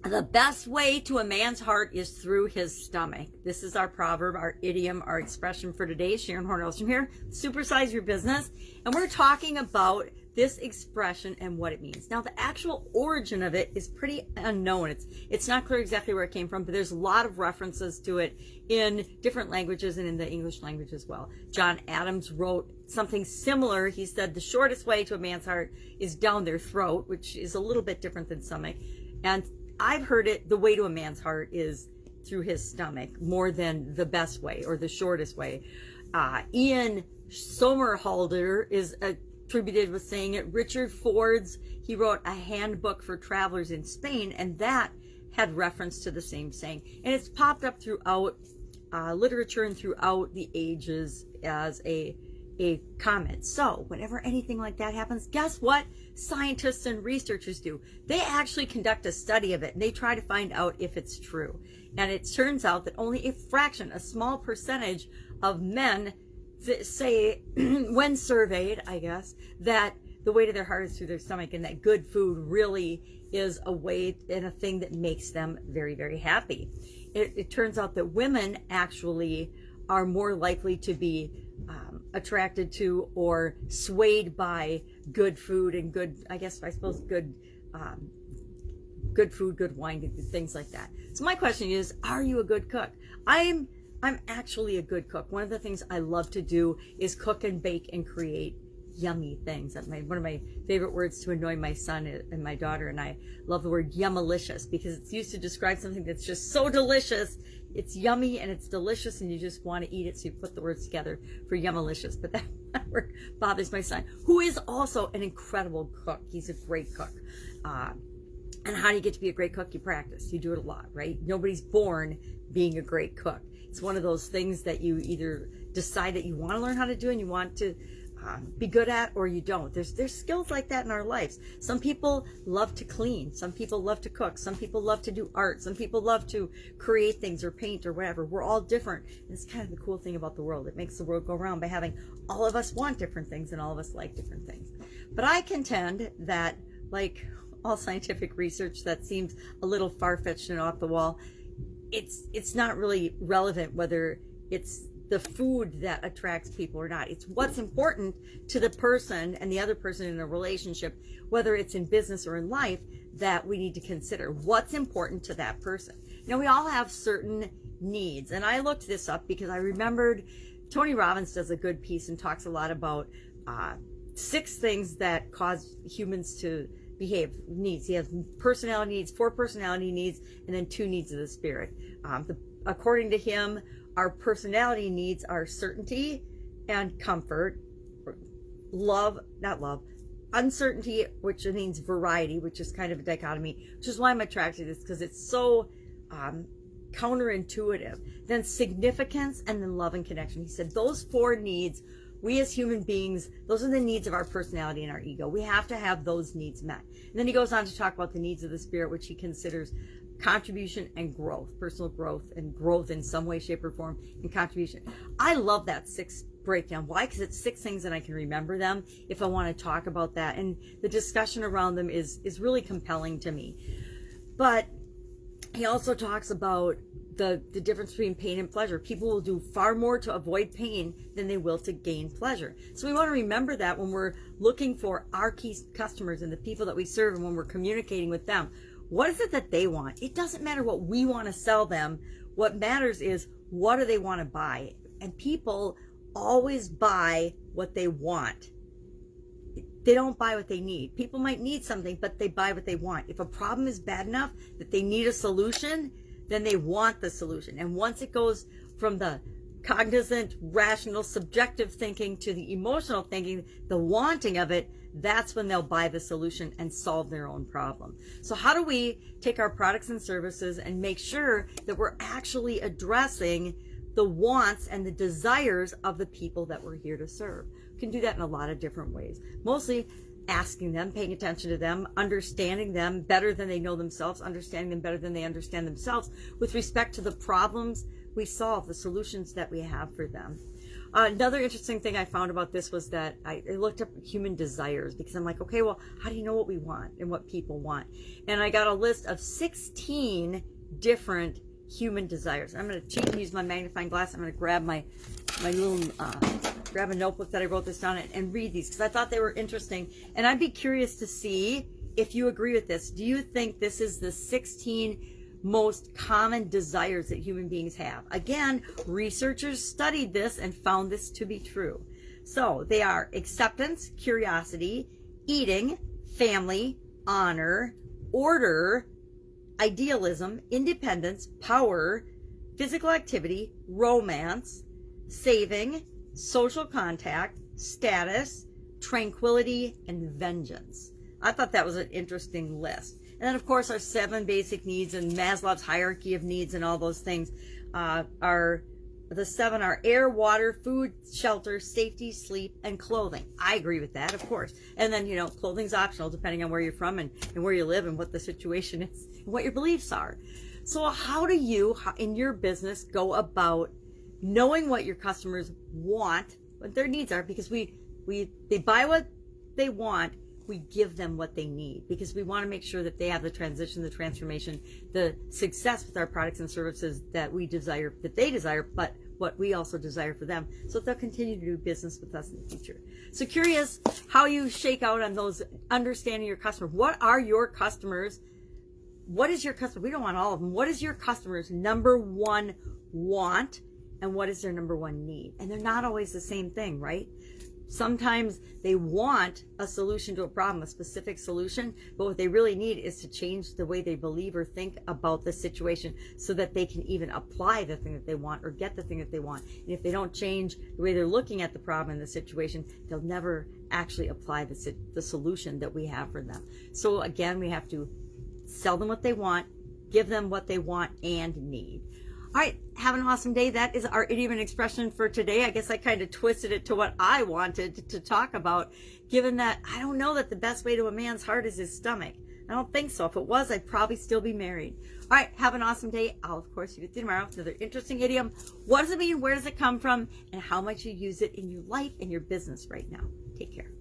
The best way to a man's heart is through his stomach. This is our proverb, our idiom, our expression for today. Sharon Horne-Ellstrom here, Supersize Your Business. And we're talking about this expression and what it means. Now, the actual origin of it is pretty unknown. It's not clear exactly where it came from, but there's a lot of references to it in different languages and in the English language as well. John Adams wrote something similar. He said the shortest way to a man's heart is down their throat, which is a little bit different than stomach. And I've heard it, the way to a man's heart is through his stomach more than the best way or the shortest way. Ian Somerhalder is attributed with saying it. Richard Ford's, he wrote a handbook for travelers in Spain, and that had reference to the same saying. And it's popped up throughout literature and throughout the ages as a comment. So whenever anything like that happens, guess what scientists and researchers do? They actually conduct a study of it, and they try to find out if it's true. And it turns out that only a fraction, a small percentage of men say, when surveyed, I guess, that the way to their heart is through their stomach, and that good food really is a way and a thing that makes them very, very happy. It turns out that women actually are more likely to be attracted to or swayed by good food and good, I suppose, good food, good wine, good things like that. So my question is, are you a good cook? I'm actually a good cook. One of the things I love to do is cook and bake and create yummy things. One of my favorite words to annoy my son and my daughter and I love the word yummalicious, because it's used to describe something that's just so delicious. It's yummy and it's delicious and you just want to eat it, so you put the words together for yummalicious. But that word bothers my son, who is also an incredible cook. He's a great cook. And how do you get to be a great cook? You practice. You do it a lot, right? Nobody's born being a great cook. It's one of those things that you either decide that you want to learn how to do and you want to be good at, or you don't. There's skills like that in our lives. Some people love to clean. Some people love to cook. Some people love to do art. Some people love to create things or paint or whatever. We're all different. And it's kind of the cool thing about the world. It makes the world go around by having all of us want different things and all of us like different things. But I contend that, like all scientific research that seems a little far-fetched and off the wall, it's not really relevant whether it's the food that attracts people or not. It's what's important to the person and the other person in a relationship, whether it's in business or in life, that we need to consider. What's important to that person? Now, we all have certain needs, and I looked this up because I remembered Tony Robbins does a good piece and talks a lot about 6 things that cause humans to behave. Needs. He has personality needs, 4 personality needs, and then 2 needs of the spirit. According to him, our personality needs are certainty and comfort, uncertainty, which means variety, which is kind of a dichotomy, which is why I'm attracted to this, because it's so counterintuitive. Then significance, and then love and connection. He said those 4 needs, we as human beings, those are the needs of our personality and our ego. We have to have those needs met. And then he goes on to talk about the needs of the spirit, which he considers contribution and growth, personal growth and growth in some way, shape, or form, and contribution. I love that 6 breakdown. Why? Because it's 6 things and I can remember them if I want to talk about that. And the discussion around them is really compelling to me. But he also talks about the difference between pain and pleasure. People will do far more to avoid pain than they will to gain pleasure. So we want to remember that when we're looking for our key customers and the people that we serve, and when we're communicating with them. What is it that they want? It doesn't matter what we want to sell them. What matters is, what do they want to buy? And people always buy what they want. They don't buy what they need. People might need something, but they buy what they want. If a problem is bad enough that they need a solution, then they want the solution. And once it goes from the cognizant, rational, subjective thinking to the emotional thinking, the wanting of it, that's when they'll buy the solution and solve their own problem. So how do we take our products and services and make sure that we're actually addressing the wants and the desires of the people that we're here to serve? We can do that in a lot of different ways. Mostly asking them, paying attention to them, understanding them better than they know themselves, understanding them better than they understand themselves with respect to the problems we solve, the solutions that we have for them. Another interesting thing I found about this was that I looked up human desires, because I'm like, okay, well, how do you know what we want and what people want? And I got a list of 16 different human desires. I'm going to cheat and use my magnifying glass. I'm going to grab my little, grab a notebook that I wrote this down and read these, because I thought they were interesting. And I'd be curious to see if you agree with this. Do you think this is the 16 most common desires that human beings have? Again, researchers studied this and found this to be true. So they are acceptance, curiosity, eating, family, honor, order, idealism, independence, power, physical activity, romance, saving, social contact, status, tranquility, and vengeance. I thought that was an interesting list. And then, of course, our 7 basic needs and Maslow's hierarchy of needs and all those things are the 7 are air, water, food, shelter, safety, sleep, and clothing. I agree with that, of course. And then, clothing's optional depending on where you're from and where you live and what the situation is and what your beliefs are. So how do you, in your business, go about knowing what your customers want, what their needs are? Because they buy what they want. We give them what they need, because we want to make sure that they have the transition, the transformation, the success with our products and services that we desire, that they desire, but what we also desire for them, so that they'll continue to do business with us in the future. So curious how you shake out on those, understanding your customer. What are your customers? What is your customer? We don't want all of them. What is your customer's number one want, and what is their number one need? And they're not always the same thing, right? Sometimes they want a solution to a problem, a specific solution, but what they really need is to change the way they believe or think about the situation, so that they can even apply the thing that they want or get the thing that they want. And if they don't change the way they're looking at the problem and the situation, they'll never actually apply the solution that we have for them. So again, we have to sell them what they want, give them what they want and need. All right, have an awesome day. That is our idiom and expression for today. I guess I kind of twisted it to what I wanted to talk about, given that I don't know that the best way to a man's heart is his stomach. I don't think so. If it was, I'd probably still be married. All right, have an awesome day. I'll, of course, see you tomorrow with another interesting idiom. What does it mean? Where does it come from? And how much you use it in your life and your business right now. Take care.